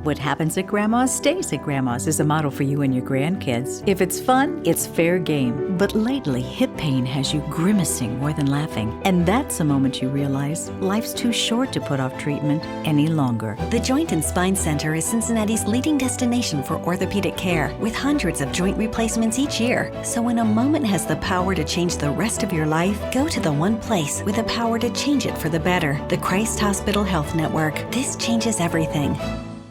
What happens at Grandma's stays at Grandma's is a model for you and your grandkids. If it's fun, it's fair game. But lately, hip pain has you grimacing more than laughing. And that's a moment you realize life's too short to put off treatment any longer. The Joint and Spine Center is Cincinnati's leading destination for orthopedic care, with hundreds of joint replacements each year. So when a moment has the power to change the rest of your life, go to the one place with the power to change it for the better. The Christ Hospital Health Network. This changes everything.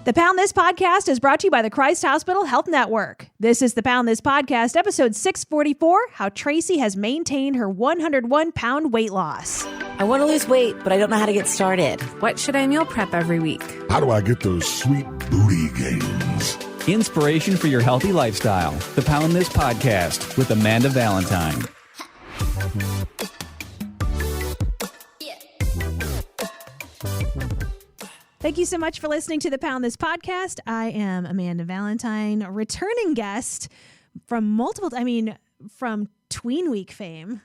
The Pound This Podcast is brought to you by the Christ Hospital Health Network. This is the Pound This Podcast, episode 644, how Tracy has maintained her 101-pound weight loss. I want to lose weight, but I don't know how to get started. What should I meal prep every week? How do I get those sweet booty gains? Inspiration for your healthy lifestyle. The Pound This Podcast with Amanda Valentine. Thank you so much for listening to the Pound This Podcast. I am Amanda Valentine, returning guest from from Tween Week fame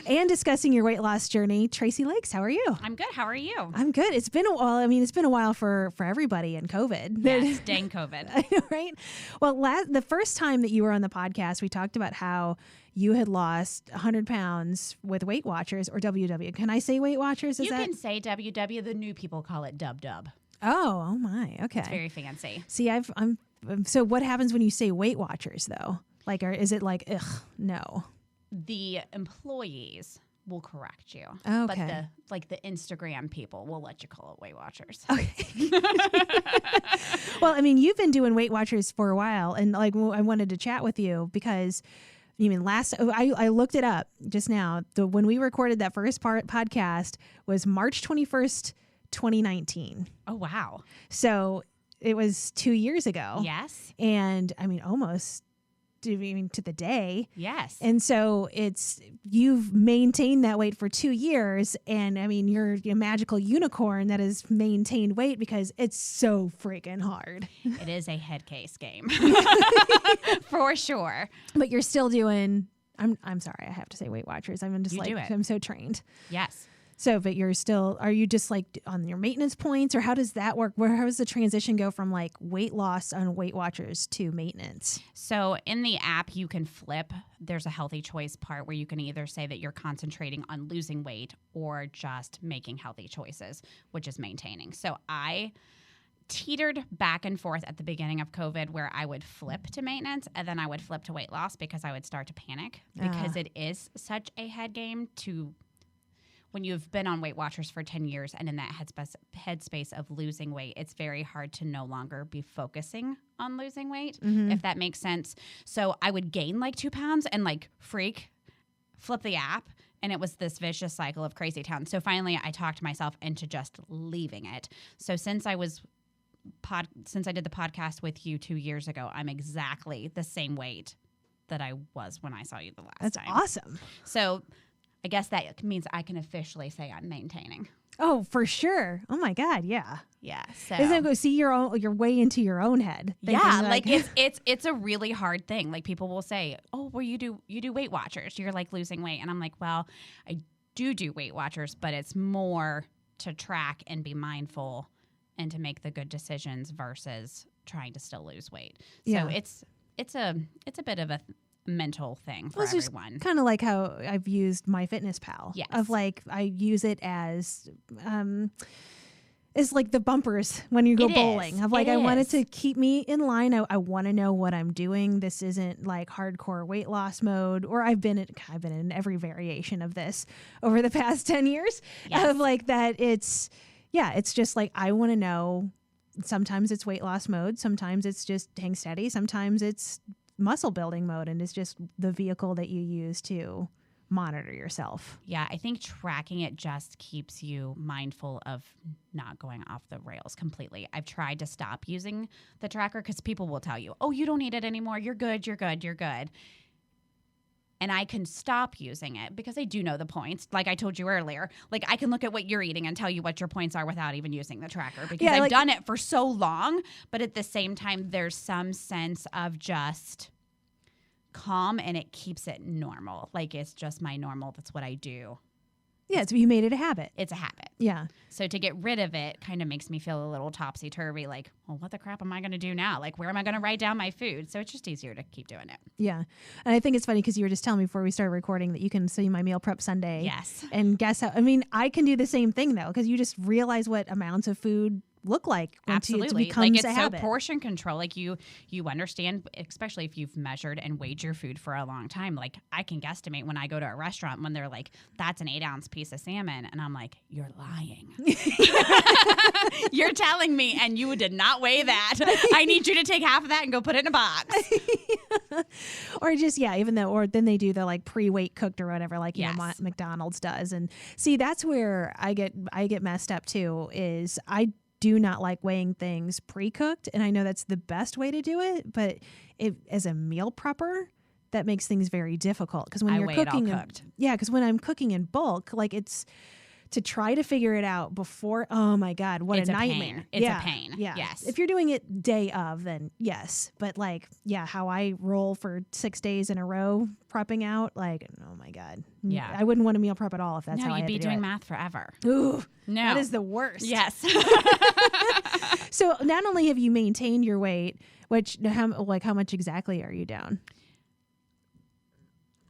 and discussing your weight loss journey. Tracy Lakes, how are you? I'm good. How are you? I'm good. It's been a while. It's been a while for everybody in COVID. Yes, dang COVID. I know, right? Well, the first time that you were on the podcast, we talked about how you had lost 100 pounds with Weight Watchers or WW. Can I say Weight Watchers? You can say WW. The new people call it Dub. Oh my. Okay. It's very fancy. See, so what happens when you say Weight Watchers though? Like, or is it like, ugh, no? The employees will correct you. Okay. But the Instagram people will let you call it Weight Watchers. Okay. Well, you've been doing Weight Watchers for a while, and I wanted to chat with you because I looked it up just now. When we recorded that first podcast was March 21st, 2019. Oh, wow. So it was 2 years ago. Yes. And almost to the day. Yes. And so you've maintained that weight for 2 years. And you're a magical unicorn that has maintained weight because it's so freaking hard. It is a head case game for sure. But you're still doing, I'm sorry, I have to say Weight Watchers. I'm so trained. Yes. So, but are you just on your maintenance points, or how does that work? How does the transition go from weight loss on Weight Watchers to maintenance? So in the app, you can flip. There's a healthy choice part where you can either say that you're concentrating on losing weight or just making healthy choices, which is maintaining. So I teetered back and forth at the beginning of COVID where I would flip to maintenance and then I would flip to weight loss because I would start to panic because it is such a head game when you've been on Weight Watchers for 10 years and in that headspace of losing weight, it's very hard to no longer be focusing on losing weight, if that makes sense. So I would gain 2 pounds and flip the app. And it was this vicious cycle of crazy town. So finally I talked myself into just leaving it. So since I did the podcast with you 2 years ago, I'm exactly the same weight that I was when I saw you the last time. That's awesome. So I guess that means I can officially say I'm maintaining. Oh, for sure. Oh my God, yeah. Yeah. So isn't it go see your way into your own head? Yeah, it's a really hard thing. People will say, "Oh, well, you do Weight Watchers. You're losing weight," and I'm like, "Well, I do Weight Watchers, but it's more to track and be mindful and to make the good decisions versus trying to still lose weight." So it's a bit of a mental thing for everyone. It's kind of like how I've used MyFitnessPal. Yes. Of I use it as the bumpers when you go bowling. I want it to keep me in line. I want to know what I'm doing. This isn't hardcore weight loss mode, or I've been in every variation of this over the past 10 years. Yes. Of that it's just I want to know. Sometimes it's weight loss mode. Sometimes it's just hang steady. Sometimes it's muscle building mode, and it's just the vehicle that you use to monitor yourself. Yeah, I think tracking it just keeps you mindful of not going off the rails completely. I've tried to stop using the tracker because people will tell you, "Oh, you don't need it anymore. You're good, you're good, you're good." And I can stop using it because I do know the points. Like I told you earlier, I can look at what you're eating and tell you what your points are without even using the tracker because I've done it for so long. But at the same time, there's some sense of just calm and it keeps it normal. It's just my normal. That's what I do. Yeah, it's you made it a habit. It's a habit. Yeah. So to get rid of it kind of makes me feel a little topsy-turvy, like, well, what the crap am I going to do now? Like, where am I going to write down my food? So it's just easier to keep doing it. Yeah. And I think it's funny because you were just telling me before we started recording that you can see my meal prep Sunday. Yes. And guess how, I mean, I can do the same thing though, because you just realize what amounts of food look like once Absolutely. it becomes like it's a so habit. portion control. Like you understand, especially if you've measured and weighed your food for a long time. Like I can guesstimate when I go to a restaurant when they're like, that's an 8-ounce piece of salmon. And I'm like, you're lying. You're telling me and you did not weigh that. I need you to take half of that and go put it in a box. Or just, yeah, even though, or then they do the like pre-weight cooked or whatever, like, you know, Yes. McDonald's does. And see, that's where I get messed up too, is I do not like weighing things pre-cooked. And I know that's the best way to do it, but as a meal prepper, that makes things very difficult. Because when I you're weigh it all cooking, cooked. yeah, because when I'm cooking in bulk, like it's to try to figure it out before. Oh my God, what It's a a nightmare! pain. It's a pain. Yeah. Yes. If you're doing it day of, then yes. But like, yeah, how I roll for 6 days in a row prepping out, like, oh my God, Yeah. I wouldn't want to meal prep at all if that's no, how I you'd had be to do doing it. math forever. Ooh, No. that is the worst. Yes. So not only have you maintained your weight, which how much exactly are you down?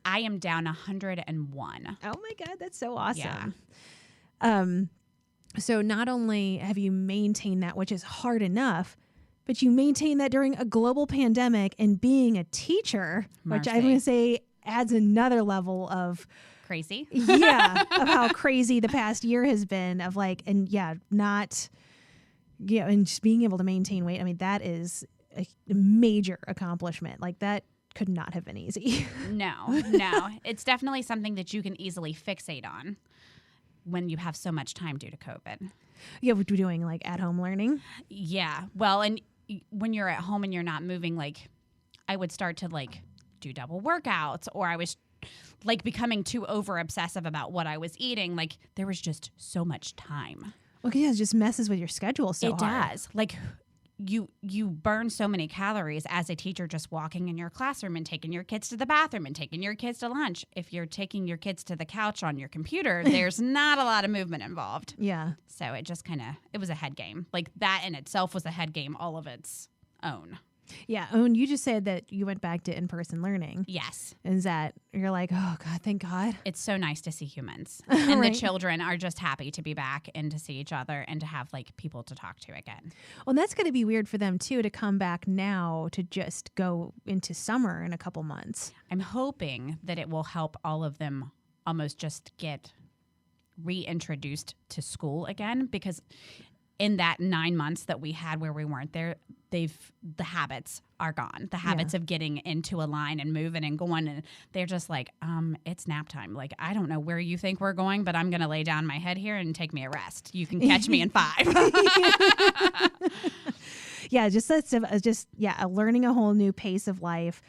I am down 101. Oh my God, that's so awesome. Yeah. So not only have you maintained that, which is hard enough, but you maintain that during a global pandemic and being a teacher, which I'm Mercy. going to say adds another level of, Crazy. yeah, of how crazy the past year has been of like, and yeah, not, yeah, and just being able to maintain weight. I mean, that is a major accomplishment. Like that could not have been easy. No. It's definitely something that you can easily fixate on when you have so much time due to COVID. Yeah, we're doing like at home learning. Yeah. Well, and when you're at home and you're not moving, like I would start to like do double workouts, or I was like becoming too over obsessive about what I was eating. Like there was just so much time. Well, yeah, it just messes with your schedule so It hard. does. Like you burn so many calories as a teacher just walking in your classroom and taking your kids to the bathroom and taking your kids to lunch. If you're taking your kids to the couch on your computer, there's not a lot of movement involved. Yeah. So it just it was a head game. Like that in itself was a head game all of its own. Yeah. Oh, and you just said that you went back to in-person learning. Yes. Is that you're like, oh God, thank God. It's so nice to see humans. And Right. the children are just happy to be back and to see each other and to have like people to talk to again. Well, and that's going to be weird for them too, to come back now to just go into summer in a couple months. I'm hoping that it will help all of them almost just get reintroduced to school again, because in that 9 months that we had where we weren't there, the habits are gone. The habits of getting into a line and moving and going, and they're just like, it's nap time. Like, I don't know where you think we're going, but I'm going to lay down my head here and take me a rest. You can catch me in 5. Yeah, learning a whole new pace of life.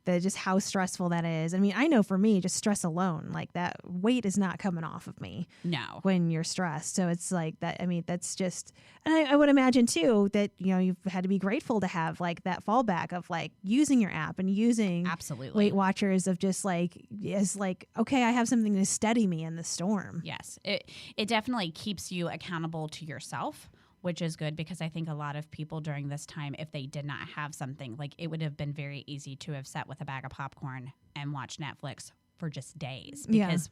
Just how stressful that is. I mean, I know for me, just stress alone, like that weight is not coming off of me. No. When you're stressed. So it's like that. I mean, that's just, and I would imagine too that, you know, you've had to be grateful to have like that fallback of like using your app and using Absolutely. Weight Watchers of just like, is like, okay, I have something to steady me in the storm. Yes. It definitely keeps you accountable to yourself, which is good, because I think a lot of people during this time, if they did not have something, like it would have been very easy to have sat with a bag of popcorn and watched Netflix for just days. Because,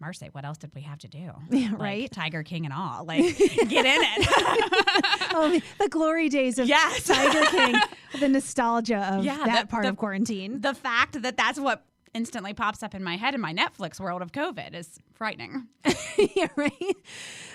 Mercy, what else did we have to do? Yeah, Like, right? Tiger King and all. Like, get in it. Oh, the glory days of Yes. Tiger King, the nostalgia of Yeah, that part of quarantine. The fact that that's what instantly pops up in my head in my Netflix world of COVID is frightening. Yeah, right.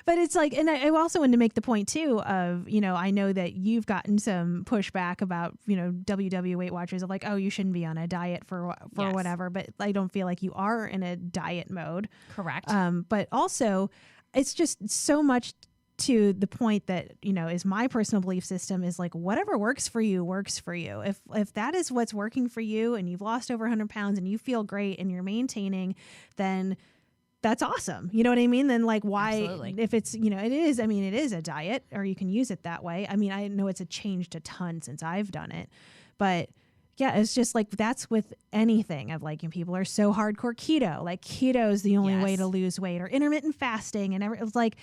But it's like, and I also wanted to make the point too of, you know, I know that you've gotten some pushback about, you know, WW Weight Watchers of like, oh, you shouldn't be on a diet for Yes. whatever. But I don't feel like you are in a diet mode. Correct. But also, it's just so much to the point that, you know, is my personal belief system is like, whatever works for you works for you. If that is what's working for you and you've lost over 100 pounds and you feel great and you're maintaining, then that's awesome. You know what I mean? Then like why, Absolutely. if it's, you know, it is a diet, or you can use it that way. I mean, I know it's changed a ton since I've done it, but Yeah, it's just like that's with anything of like people are so hardcore keto. Like keto is the only way to lose weight, or intermittent fasting, and it's like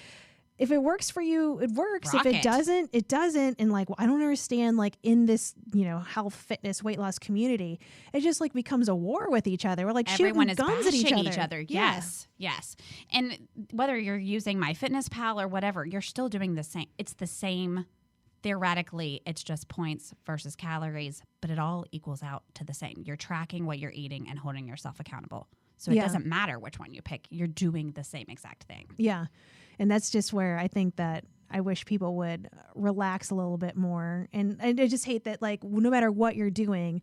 if it works for you, it works. Rock if it doesn't, it doesn't. And like I don't understand like in this health, fitness, weight loss community, it just like becomes a war with each other. We're like everyone shooting is guns at each other. Yeah. Yes. And whether you're using MyFitnessPal or whatever, you're still doing the same. It's the same. Theoretically, it's just points versus calories, but it all equals out to the same. You're tracking what you're eating and holding yourself accountable. So it doesn't matter which one you pick. You're doing the same exact thing. Yeah. And that's just where I think that I wish people would relax a little bit more. And I just hate that, like, no matter what you're doing,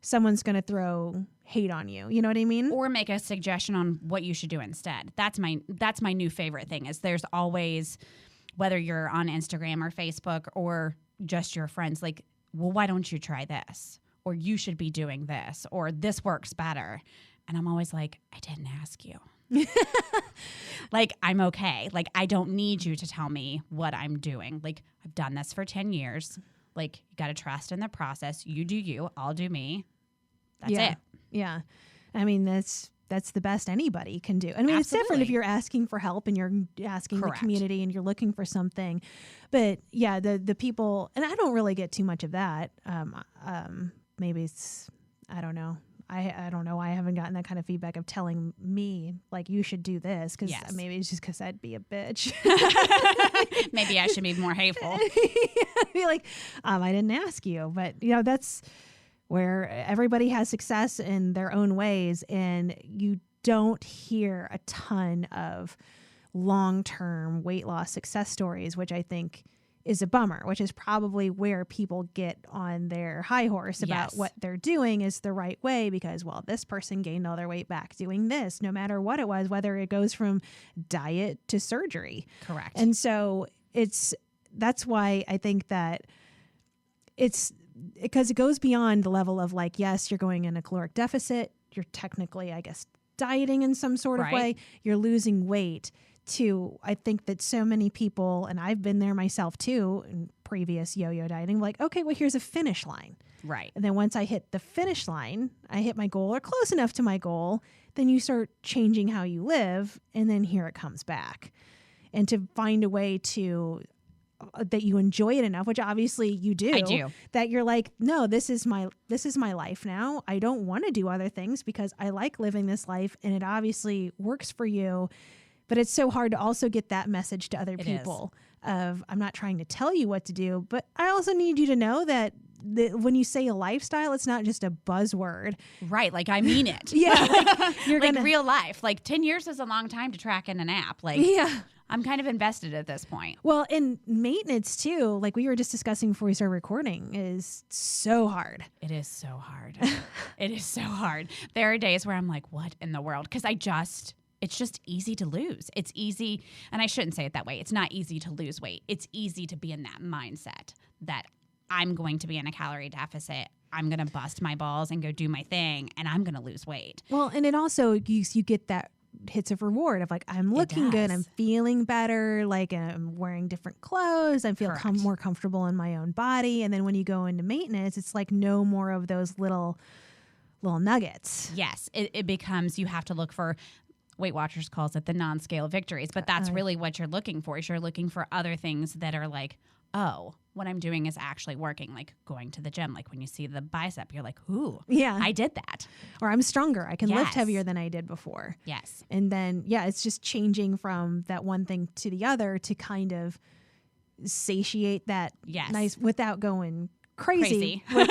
someone's going to throw hate on you. You know what I mean? Or make a suggestion on what you should do instead. That's my new favorite thing is there's always, whether you're on Instagram or Facebook or just your friends, like, well, why don't you try this? Or you should be doing this, or this works better. And I'm always like, I didn't ask you. Like, I'm okay. Like, I don't need you to tell me what I'm doing. Like, I've done this for 10 years. Like, you got to trust in the process. You do you, I'll do me. That's it. Yeah. I mean, that's the best anybody can do. I mean, It's different if you're asking for help and you're asking the community and you're looking for something. But yeah, the people, and I don't really get too much of that. Maybe it's, I don't know. I don't know why I haven't gotten that kind of feedback of telling me, like, you should do this. Because maybe it's just because I'd be a bitch. Maybe I should be more hateful. Be like, I didn't ask you. But, that's where everybody has success in their own ways. And you don't hear a ton of long-term weight loss success stories, which I think is a bummer, which is probably where people get on their high horse about what they're doing is the right way because, well, this person gained all their weight back doing this, no matter what it was, whether it goes from diet to surgery. Correct. And so that's why I think that it's because it goes beyond the level of like, yes, you're going in a caloric deficit. You're technically, I guess, dieting in some sort of way. You're losing weight. I think that so many people, and I've been there myself too, in previous yo-yo dieting, like, okay, well, here's a finish line. Right. And then once I hit the finish line, I hit my goal or close enough to my goal, then you start changing how you live, and then here it comes back. And to find a way to that you enjoy it enough, which obviously you do. I do. That you're like, no, this is my life now. I don't want to do other things because I like living this life, and it obviously works for you. But it's so hard to also get that message to other people of, I'm not trying to tell you what to do, but I also need you to know that when you say a lifestyle, it's not just a buzzword. Right. Like, I mean it. You're like real life. Like 10 years is a long time to track in an app. Like, I'm kind of invested at this point. Well, and maintenance too, like we were just discussing before we started recording, is so hard. It is so hard. It is so hard. There are days where I'm like, what in the world? Because it's just easy to lose. It's easy, and I shouldn't say it that way. It's not easy to lose weight. It's easy to be in that mindset that I'm going to be in a calorie deficit. I'm going to bust my balls and go do my thing, and I'm going to lose weight. Well, and it also, you get that hits of reward of like, I'm looking good, I'm feeling better, like I'm wearing different clothes, I feel more comfortable in my own body. And then when you go into maintenance, it's like no more of those little nuggets. Yes, it becomes, you have to look for, Weight Watchers calls it the non-scale victories, but that's really what you're looking for. Is you're looking for other things that are like, oh, what I'm doing is actually working, like going to the gym. Like when you see the bicep, you're like, ooh, I did that. Or I'm stronger. I can lift heavier than I did before. Yes. And then, it's just changing from that one thing to the other to kind of satiate that nice without going crazy. Which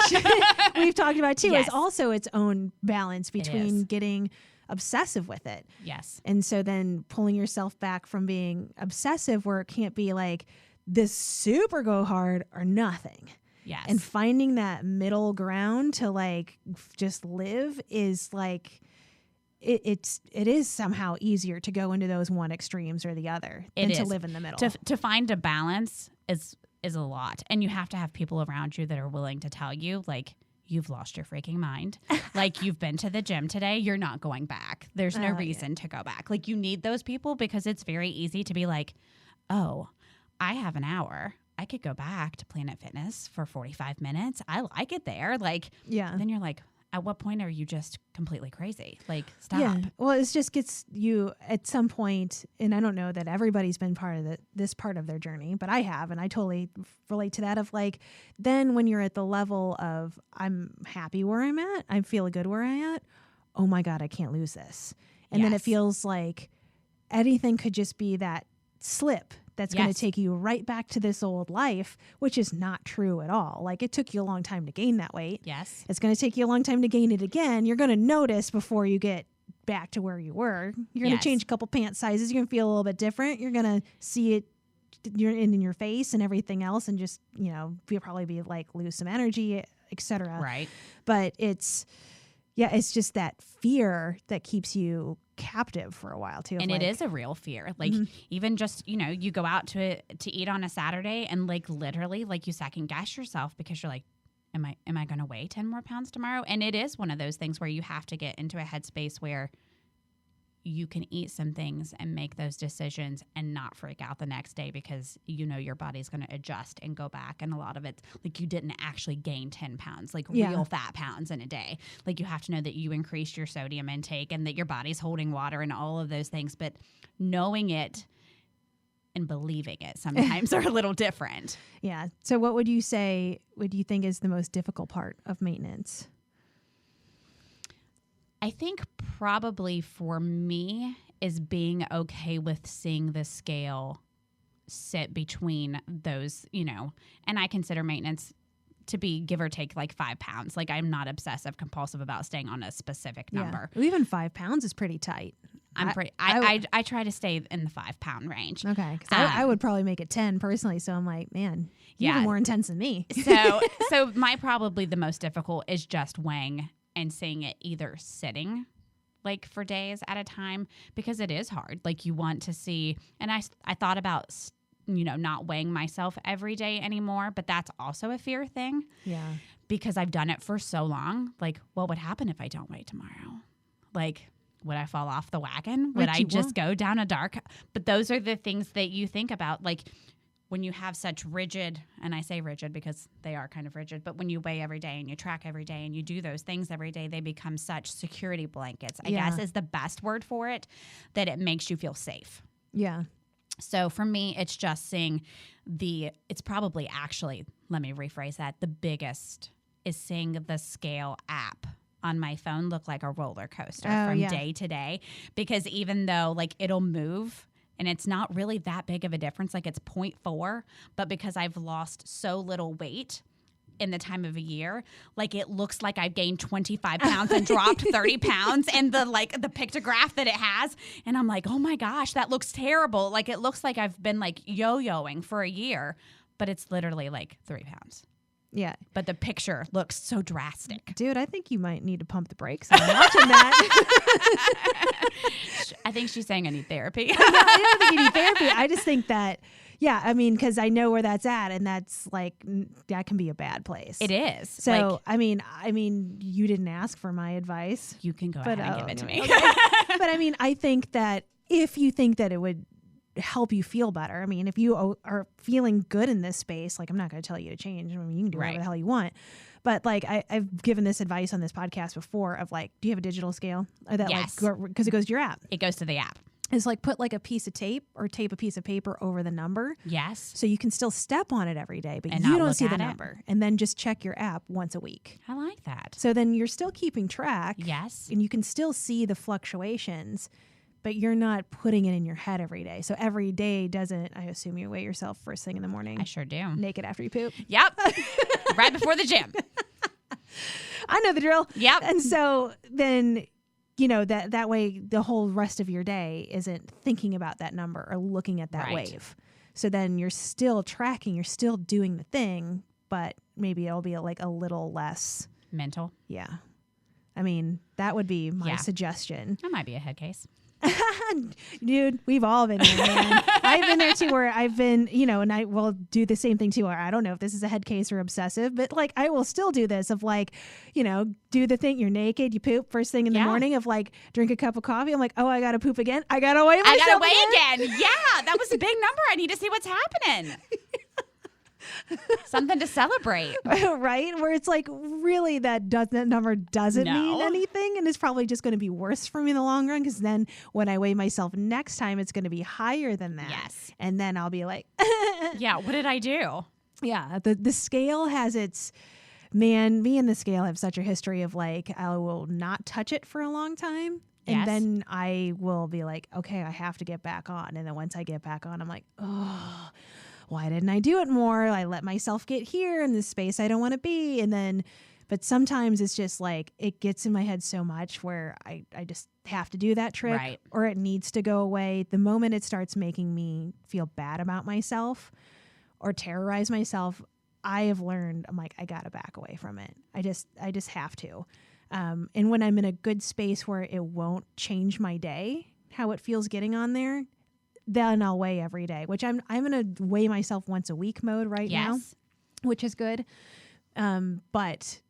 we've talked about too. Is also its own balance between getting obsessive with it. Yes. And so then pulling yourself back from being obsessive where it can't be like this super go hard or nothing. Yes. And finding that middle ground to like just live is like it is somehow easier to go into those one extremes or the other than to live in the middle. To find a balance is a lot. And you have to have people around you that are willing to tell you, like, you've lost your freaking mind. Like, you've been to the gym today. You're not going back. There's no reason to go back. Like, you need those people because it's very easy to be like, oh, I have an hour. I could go back to Planet Fitness for 45 minutes. I like it there. Like, then you're like, at what point are you just completely crazy? Like, stop. Yeah. Well, it just gets you at some point, and I don't know that everybody's been part of this part of their journey, but I have, and I totally relate to that of like, then when you're at the level of I'm happy where I'm at, I feel good where I'm at, oh my God, I can't lose this. And then it feels like anything could just be that slip that's going to take you right back to this old life, which is not true at all. Like, it took you a long time to gain that weight. Yes. It's going to take you a long time to gain it again. You're going to notice before you get back to where you were. You're going to change a couple pant sizes. You're going to feel a little bit different. You're going to see it in your face and everything else, and just, you'll probably be like lose some energy, etc. Right. But it's just that fear that keeps you captive for a while too. And it is a real fear. Like, even just, you go out to eat on a Saturday and like literally like you second guess yourself because you're like, am I going to weigh 10 more pounds tomorrow? And it is one of those things where you have to get into a headspace where you can eat some things and make those decisions and not freak out the next day because your body's going to adjust and go back. And a lot of it's like you didn't actually gain 10 pounds, like real fat pounds in a day. Like, you have to know that you increased your sodium intake and that your body's holding water and all of those things. But knowing it and believing it sometimes are a little different. Yeah. So what would you think is the most difficult part of maintenance? I think probably for me is being okay with seeing the scale sit between those, and I consider maintenance to be give or take like 5 pounds. Like, I'm not obsessive compulsive about staying on a specific number. Well, even 5 pounds is pretty tight. I try to stay in the 5 pound range. Okay. 'Cause I would probably make it 10 personally. So I'm like, man, you're even more intense than me. So my probably the most difficult is just weighing and seeing it either sitting like for days at a time, because it is hard. Like, you want to see, and I thought about, not weighing myself every day anymore, but that's also a fear thing. Yeah. Because I've done it for so long. Like, what would happen if I don't weigh tomorrow? Like, would I fall off the wagon? Would I just go down a dark? But those are the things that you think about. Like, when you have such rigid, and I say rigid because they are kind of rigid, but when you weigh every day and you track every day and you do those things every day, they become such security blankets, I guess is the best word for it, that it makes you feel safe. Yeah. So for me, it's just seeing it's probably actually, let me rephrase that, the biggest is seeing the scale app on my phone look like a roller coaster from day to day. Because even though like it'll move, and it's not really that big of a difference, like it's 0.4, but because I've lost so little weight in the time of a year, like it looks like I've gained 25 pounds and dropped 30 pounds, and the pictograph that it has, and I'm like, oh my gosh, that looks terrible. Like, it looks like I've been like yo-yoing for a year, but it's literally like 3 pounds. Yeah. But the picture looks so drastic. Dude, I think you might need to pump the brakes on watching that. I think she's saying I need therapy. I don't think you need therapy. I just think that, because I know where that's at, and that's like, that can be a bad place. It is. So, like, I mean, you didn't ask for my advice. You can go ahead and give it to me. Okay. But I mean, I think that if you think that it would help you feel better. I mean, if you are feeling good in this space, like, I'm not going to tell you to change. I mean, you can do whatever the hell you want. But like, I've given this advice on this podcast before of like, do you have a digital scale? Or that, yes. Because it goes to your app. It goes to the app. It's like put like a piece of tape or tape a piece of paper over the number. Yes. So you can still step on it every day, but and you don't see the number. And then just check your app once a week. I like that. So then you're still keeping track. Yes. And you can still see the fluctuations, but you're not putting it in your head every day. So every day doesn't, I assume you weigh yourself first thing in the morning. I sure do. Naked after you poop. Yep. Right before the gym. I know the drill. Yep. And so then, that way the whole rest of your day isn't thinking about that number or looking at that wave. So then you're still tracking, you're still doing the thing, but maybe it'll be like a little less mental. Yeah. I mean, that would be my suggestion. That might be a head case. Dude, we've all been there, man. I've been there too, where I've been, and I will do the same thing too. Where I don't know if this is a head case or obsessive, but like I will still do this of like, do the thing. You're naked, you poop first thing in the morning. Of like, drink a cup of coffee. I'm like, oh, I gotta poop again. I gotta weigh myself. Again. Yeah, that was a big number. I need to see what's happening. Something to celebrate. Right? Where it's like, really, that number doesn't mean anything. And it's probably just going to be worse for me in the long run. Because then when I weigh myself next time, it's going to be higher than that. Yes. And then I'll be like, yeah, what did I do? Yeah. The scale has its, man, me and the scale have such a history of like, I will not touch it for a long time. And then I will be like, okay, I have to get back on. And then once I get back on, I'm like, oh, why didn't I do it more? I let myself get here in this space I don't want to be. And then, but sometimes it's just like, it gets in my head so much where I just have to do that trick, or it needs to go away. The moment it starts making me feel bad about myself or terrorize myself, I have learned, I'm like, I got to back away from it. I just have to. And when I'm in a good space where it won't change my day, how it feels getting on there, then I'll weigh every day, which I'm in a weigh myself once a week mode right now, which is good. But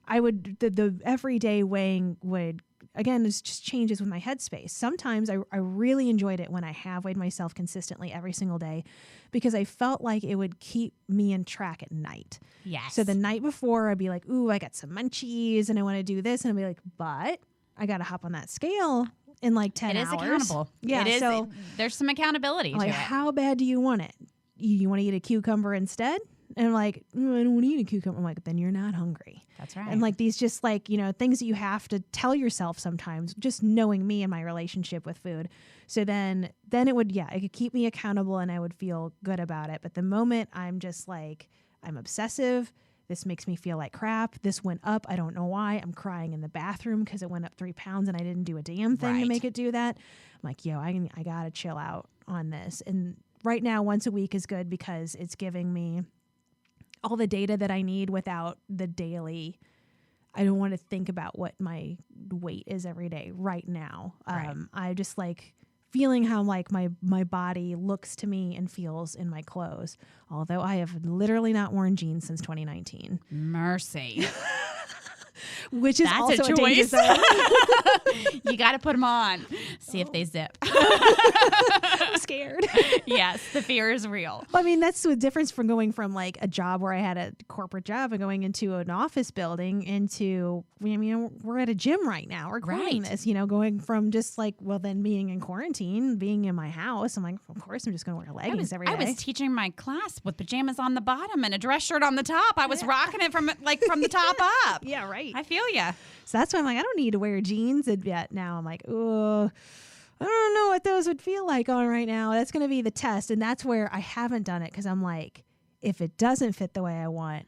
I would, the everyday weighing would, again, it just changes with my headspace. Sometimes I really enjoyed it when I have weighed myself consistently every single day, because I felt like it would keep me in track at night. Yes. So the night before I'd be like, ooh, I got some munchies and I want to do this. And I'd be like, but I got to hop on that scale in like 10 hours. It is accountable. Yeah. It is, so there's some accountability to it. How bad do you want it? You want to eat a cucumber instead? And I'm like, I don't want to eat a cucumber. I'm like, then you're not hungry. That's right. And like these just like, things that you have to tell yourself sometimes, just knowing me and my relationship with food. So then it would, it could keep me accountable and I would feel good about it. But the moment I'm just like, I'm obsessive, this makes me feel like crap. This went up. I don't know why. I'm crying in the bathroom because it went up 3 pounds and I didn't do a damn thing to make it do that. I'm like, I got to chill out on this. And right now, once a week is good because it's giving me all the data that I need without the daily. I don't want to think about what my weight is every day right now. I just like feeling how like my body looks to me and feels in my clothes. Although I have literally not worn jeans since 2019. Mercy. Which is That's also a choice. A You got to put them on. See if they zip. I'm scared. Yes, the fear is real. I mean, that's the difference from going from like a job where I had a corporate job and going into an office building into, we're at a gym right now. We're recording this, going from just like, well, then being in quarantine, being in my house. I'm like, of course, I'm just going to wear leggings every day. I was teaching my class with pajamas on the bottom and a dress shirt on the top. I was rocking it from the top up. Yeah, right. I feel ya. So that's why I'm like, I don't need to wear jeans. And yet now I'm like, oh, I don't know what those would feel like on right now. That's going to be the test. And that's where I haven't done it because I'm like, if it doesn't fit the way I want,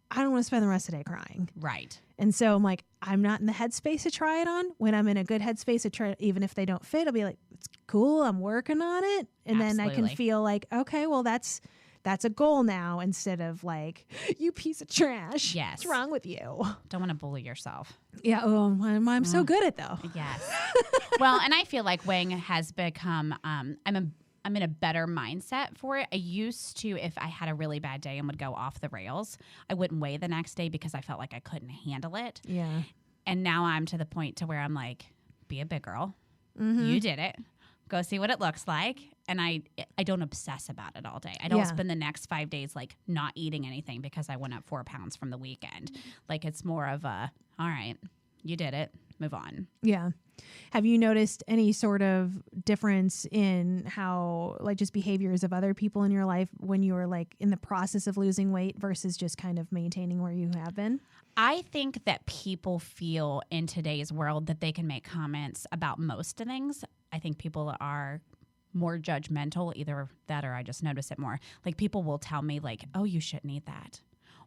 I don't want to spend the rest of the day crying. Right. And so I'm like, I'm not in the headspace to try it on. When I'm in a good headspace to try, even if they don't fit, I'll be like, it's cool. I'm working on it. And then I can feel like, okay, well, that's a goal now instead of like, you piece of trash. Yes. What's wrong with you? Don't want to bully yourself. Yeah. Oh, I'm so good at though. Yes. Well, and I feel like weighing has become, I'm in a better mindset for it. I used to, if I had a really bad day and would go off the rails, I wouldn't weigh the next day because I felt like I couldn't handle it. Yeah. And now I'm to the point to where I'm like, be a big girl. Mm-hmm. You did it. Go see what it looks like. And I don't obsess about it all day. I don't spend the next 5 days like not eating anything because I went up 4 pounds from the weekend. Like it's more of a, all right, you did it. Move on. Yeah. Have you noticed any sort of difference in how like just behaviors of other people in your life when you were like in the process of losing weight versus just kind of maintaining where you have been? I think that people feel in today's world that they can make comments about most things. I think people are more judgmental, either that or I just notice it more. Like people will tell me like, oh, you shouldn't eat that.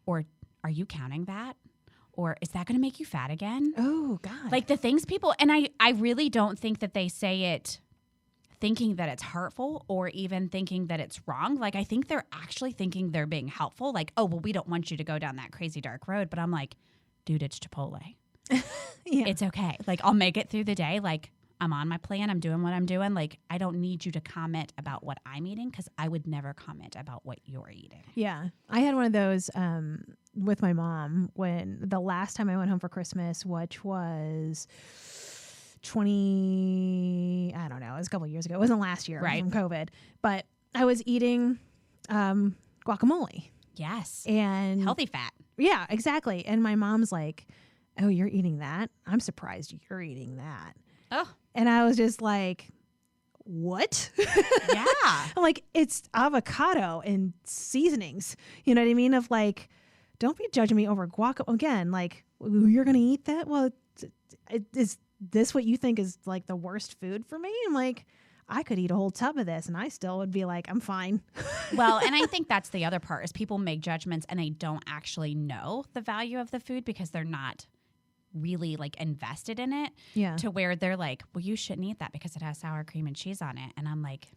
Or are you counting that? Or is that going to make you fat again? Oh, God. Like the things people, and I really don't think that they say it thinking that it's hurtful or even thinking that it's wrong. Like I think they're actually thinking they're being helpful. Like, oh, well, we don't want you to go down that crazy dark road. But I'm like, dude, it's Chipotle. Yeah. It's okay. Like I'll make it through the day. Like I'm on my plan. I'm doing what I'm doing. Like I don't need you to comment about what I'm eating because I would never comment about what you're eating. Yeah. I had one of those with my mom when the last time I went home for Christmas, which was 20, I don't know, it was a couple of years ago. It wasn't last year from COVID, but I was eating guacamole. Yes. And Healthy fat. yeah, exactly. And my mom's like, oh, you're eating that? I'm surprised you're eating that. Oh. And I was just like, what? Yeah. I'm like, it's avocado and seasonings. You know what I mean? Of like, don't be judging me over guacamole. Again, like, you're going to eat that? Well, is this what you think is like the worst food for me? I'm like, I could eat a whole tub of this and I still would be like, I'm fine. Well, and I think that's the other part is people make judgments and they don't actually know the value of the food because they're not really like invested in it. Yeah. To where they're like, well, you shouldn't eat that because it has sour cream and cheese on it. And I'm like,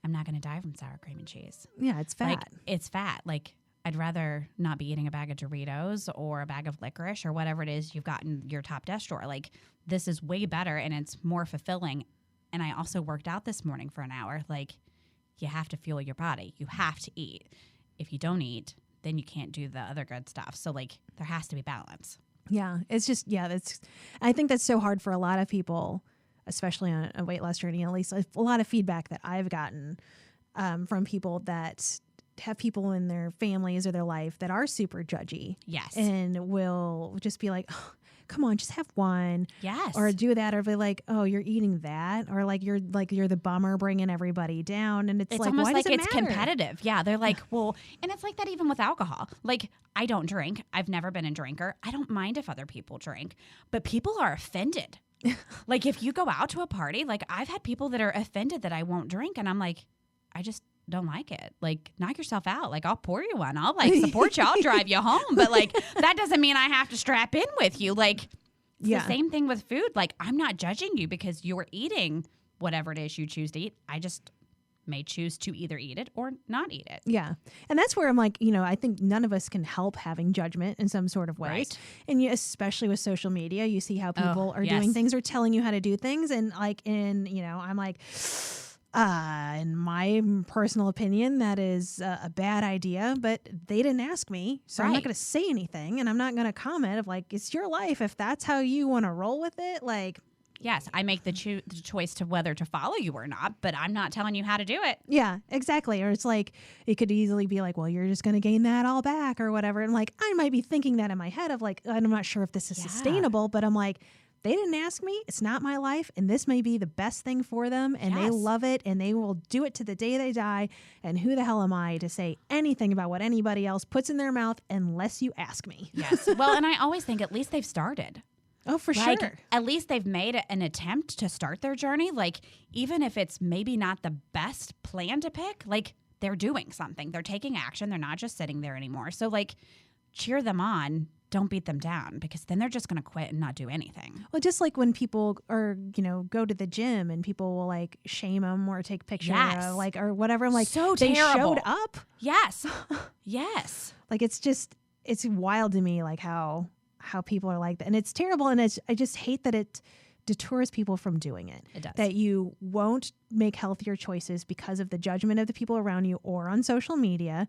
I'm not going to die from sour cream and cheese. Yeah, it's fat. Like, it's fat. Like, I'd rather not be eating a bag of Doritos or a bag of licorice or whatever it is you've got in your top desk drawer. Like, this is way better and it's more fulfilling. And I also worked out this morning for an hour. Like, you have to fuel your body. You have to eat. If you don't eat, then you can't do the other good stuff. So, like, there has to be balance. Yeah, it's just, I think that's so hard for a lot of people, especially on a weight loss journey. At least a lot of feedback that I've gotten from people that have people in their families or their life that are super judgy. Yes. And will just be like, oh, come on, just have one. Yes. Or do that, or be like, oh, you're eating that, or like you're the bummer bringing everybody down, and it's like, almost why like does it it's matter? competitive. Yeah, they're like, well, and it's like that even with alcohol. Like, I don't drink. I've never been a drinker. I don't mind if other people drink, but people are offended. Like, if you go out to a party, like I've had people that are offended that I won't drink, and I'm like, I just don't like it. Like, knock yourself out. Like, I'll pour you one. I'll like support you. I'll drive you home. But like, that doesn't mean I have to strap in with you. Like, it's the same thing with food. Like, I'm not judging you because you're eating whatever it is you choose to eat. I just may choose to either eat it or not eat it. Yeah. And that's where I'm like, I think none of us can help having judgment in some sort of way. Right. And especially with social media, you see how people are doing yes. things or telling you how to do things. And like I'm like, in my personal opinion, that is a bad idea, but they didn't ask me. So I'm not Right. going to say anything, and I'm not going to comment of like, it's your life. If that's how you want to roll with it, like, Yes, I make the choice to whether to follow you or not, but I'm not telling you how to do it. yeah, exactly. Or it's like, it could easily be like, well, you're just going to gain that all back or whatever. And like, I might be thinking that in my head of like, I'm not sure if this is sustainable, but I'm like, they didn't ask me. It's not my life. And this may be the best thing for them. And they love it. And they will do it to the day they die. And who the hell am I to say anything about what anybody else puts in their mouth unless you ask me? Yes. Well, and I always think at least they've started. Oh, for Like, sure. at least they've made an attempt to start their journey. Like, even if it's maybe not the best plan to pick, like, they're doing something. They're taking action. They're not just sitting there anymore. So, like, cheer them on. Don't beat them down, because then they're just going to quit and not do anything. Well, just like when people are, go to the gym and people will like shame them or take pictures Yes. like or whatever. I'm like, So they terrible. showed up. Yes. Yes. Like, it's wild to me, like how people are like that. And it's terrible. And I just hate that it deters people from doing it. It does. That you won't make healthier choices because of the judgment of the people around you or on social media,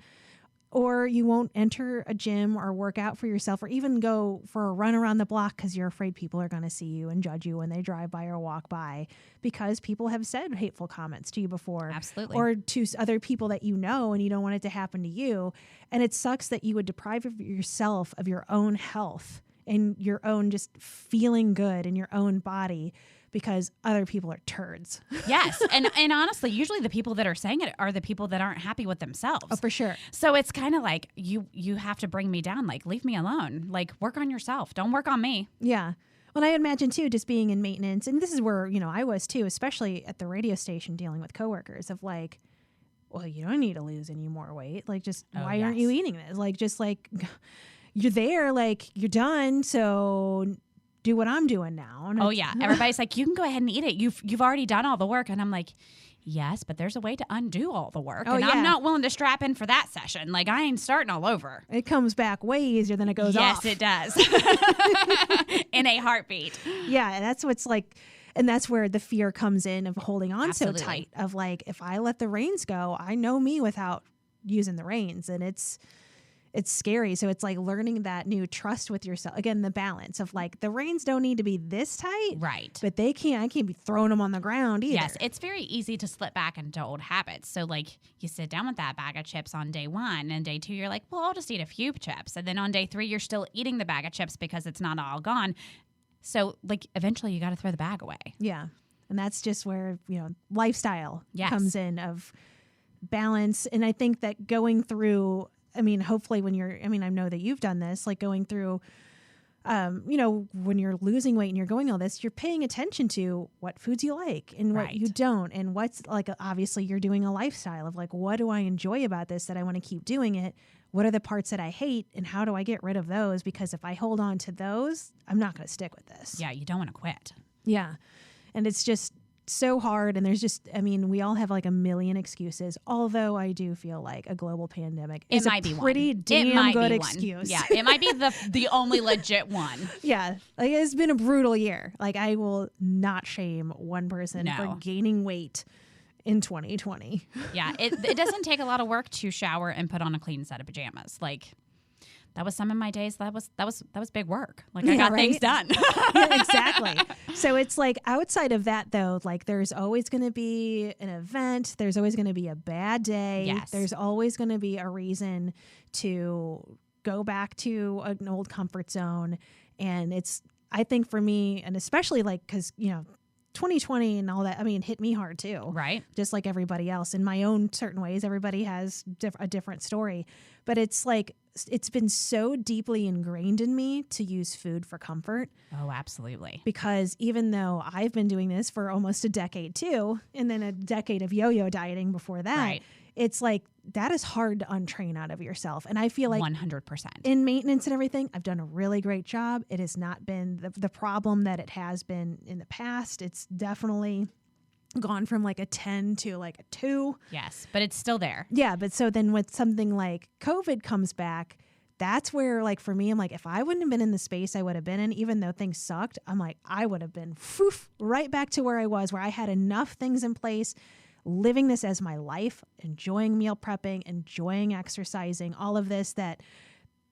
or you won't enter a gym or work out for yourself or even go for a run around the block because you're afraid people are going to see you and judge you when they drive by or walk by, because people have said hateful comments to you before. Absolutely. Or to other people that you know, and you don't want it to happen to you. And it sucks that you would deprive yourself of your own health and your own just feeling good in your own body because other people are turds. Yes. And honestly, usually the people that are saying it are the people that aren't happy with themselves. Oh, for sure. So it's kind of like you have to bring me down. Like, leave me alone. Like, work on yourself. Don't work on me. Yeah. Well, I imagine too, just being in maintenance, and this is where, I was too, especially at the radio station dealing with coworkers of like, well, you don't need to lose any more weight. Like, just why aren't you eating this? Like, just like you're there, like you're done. So do what I'm doing now. And everybody's like, you can go ahead and eat it. You've already done all the work. And I'm like, yes, but there's a way to undo all the work. I'm not willing to strap in for that session. Like, I ain't starting all over. It comes back way easier than it goes off. Yes, it does. In a heartbeat. Yeah, and that's what's like, and that's where the fear comes in of holding on Absolutely. so tight of like, if I let the reins go, I know me without using the reins. And it's it's scary. So it's like learning that new trust with yourself. Again, the balance of like the reins don't need to be this tight. Right. But I can't be throwing them on the ground either. Yes, it's very easy to slip back into old habits. So, like, you sit down with that bag of chips on day 1, and day 2, you're like, well, I'll just eat a few chips. And then on day 3, you're still eating the bag of chips because it's not all gone. So, like, eventually you got to throw the bag away. Yeah. And that's just where, lifestyle Yes. comes in of balance. And I think that going through, hopefully when I know that you've done this, like going through, when you're losing weight and you're going all this, you're paying attention to what foods you like and what you don't. And what's like, obviously you're doing a lifestyle of like, what do I enjoy about this that I want to keep doing it? What are the parts that I hate and how do I get rid of those? Because if I hold on to those, I'm not going to stick with this. Yeah, you don't want to quit. Yeah. And it's just so hard. And there's just, we all have like a million excuses. Although I do feel like a global pandemic is might a be pretty one. damn good one. excuse. Yeah, it might be the only legit one. Yeah. Like it's been a brutal year. Like I will not shame one person for gaining weight in 2020. Yeah, it doesn't take a lot of work to shower and put on a clean set of pajamas. Like that was some of my days. That was big work. Like I got things done. Yeah, exactly. So it's like outside of that though, like there's always going to be an event. There's always going to be a bad day. Yes. There's always going to be a reason to go back to an old comfort zone. And I think for me, and especially like, cause 2020 and all that, hit me hard too. Right. Just like everybody else in my own certain ways. Everybody has a different story, but it's like, it's been so deeply ingrained in me to use food for comfort. Oh, absolutely. Because even though I've been doing this for almost a decade too, and then a decade of yo-yo dieting before that, it's like that is hard to untrain out of yourself. And I feel like 100% in maintenance and everything, I've done a really great job. It has not been the problem that it has been in the past. It's definitely gone from like a 10 to like a 2. Yes, but it's still there. Yeah, but so then with something like COVID comes back, that's where like for me, I'm like, if I wouldn't have been in the space I would have been in, even though things sucked, I'm like, I would have been right back to where I was, where I had enough things in place, living this as my life, enjoying meal prepping, enjoying exercising, all of this, that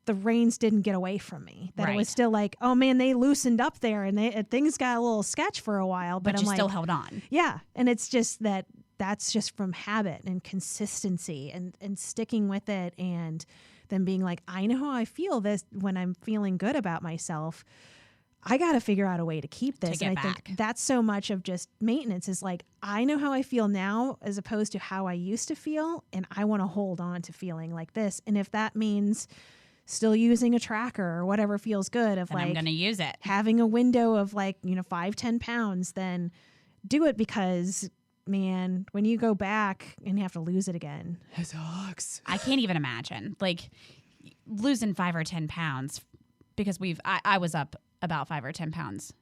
the reins didn't get away from me. That it was still like, oh man, they loosened up there and things got a little sketch for a while. But you I'm still like, held on. Yeah. And it's just that's just from habit and consistency and sticking with it, and then being like, I know how I feel this when I'm feeling good about myself. I got to figure out a way to keep this. To get and I think that's so much of just maintenance is like, I know how I feel now as opposed to how I used to feel. And I want to hold on to feeling like this. And if that means still using a tracker or whatever feels good of then like, I'm going to use it. Having a window of like, 5-10 pounds, then do it, because man, when you go back and you have to lose it again, it sucks. I can't even imagine like losing 5 or 10 pounds, because I was up about 5 or 10 pounds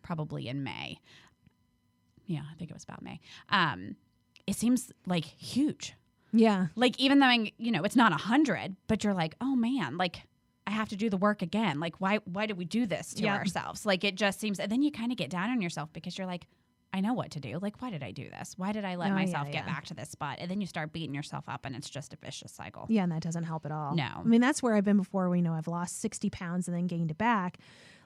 probably in May. Yeah, I think it was about May. It seems like huge. Yeah. Like even though, it's not 100, but you're like, oh man, like I have to do the work again. Like why did we do this to ourselves? Like it just seems, and then you kind of get down on yourself because you're like, I know what to do. Like, why did I do this? Why did I let myself get back to this spot? And then you start beating yourself up and it's just a vicious cycle. Yeah, and that doesn't help at all. No. That's where I've been before. I've lost 60 pounds and then gained it back.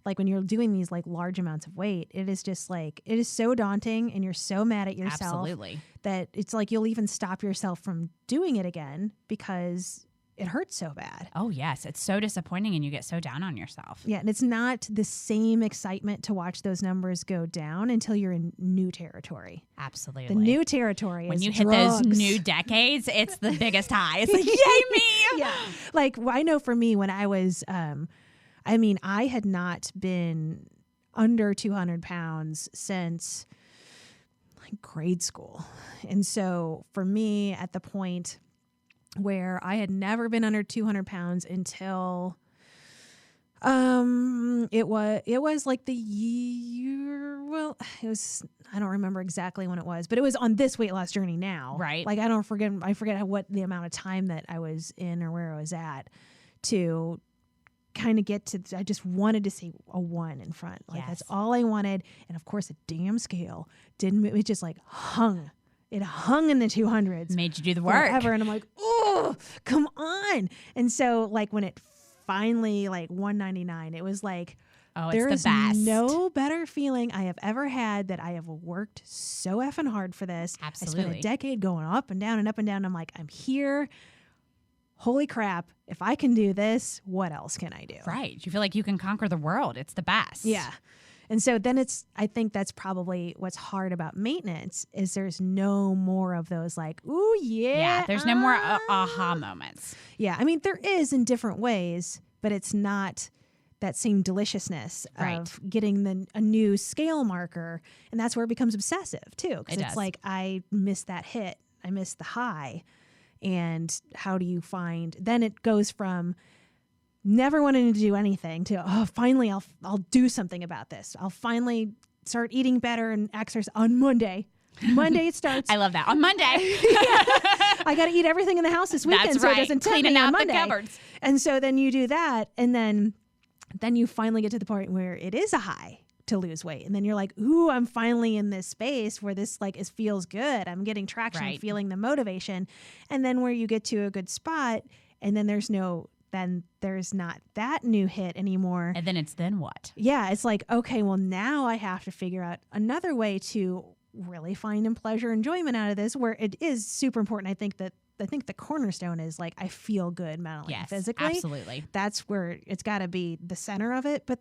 Like when you're doing these like large amounts of weight, it is just like, it is so daunting and you're so mad at yourself. Absolutely. That it's like you'll even stop yourself from doing it again because it hurts so bad. Oh, yes. It's so disappointing and you get so down on yourself. Yeah, and it's not the same excitement to watch those numbers go down until you're in new territory. Absolutely. The new territory when is you hit drugs. those new decades, it's the biggest high. It's like, yay me! Yeah. Like, I know for me when I was, I had not been under 200 pounds since like grade school. And so for me at the point where I had never been under 200 pounds until it was like the year, well, it was, I don't remember exactly when it was, but it was on this weight loss journey now. Right. Like I forget what the amount of time that I was in or where I was at to kind of get to, I just wanted to see a 1 in front. Like that's all I wanted. And of course the damn scale didn't, it just like hung. It hung in the 200s. Made you do the work. Forever. And I'm like, oh, oh, come on. And so like when it finally like $199, it was like, Oh, there it's is the best. no better feeling I have ever had that I have worked so effing hard for this. I Absolutely. spent a decade going up and down and up and down. I'm like, I'm here. Holy crap. If I can do this, what else can I do? Right. You feel like you can conquer the world. It's the best. Yeah. And so then I think that's probably what's hard about maintenance is there's no more of those like, ooh, yeah. Yeah. There's no more aha moments. Yeah. I mean, there is in different ways, but it's not that same deliciousness Right. of getting a new scale marker. And that's where it becomes obsessive too. Because It it's does. like, I missed that hit. I missed the high. And how do you find, then it goes from never wanting to do anything to, oh, finally I'll do something about this. I'll finally start eating better and exercise on Monday. Monday it starts. I love that. On Monday. I got to eat everything in the house this weekend That's so right. it doesn't tempt Cleaning me on out the Monday. cupboards. And so then you do that, and then you finally get to the point where it is a high to lose weight, and then you're like, ooh, I'm finally in this space where this like feels good. I'm getting traction, Right. feeling the motivation, and then where you get to a good spot, and then there's not that new hit anymore. And then what? Yeah, it's like, okay, well now I have to figure out another way to really find and pleasure enjoyment out of this, where it is super important. I think the cornerstone is like, I feel good mentally and Yes, physically. absolutely. That's where it's got to be the center of it. But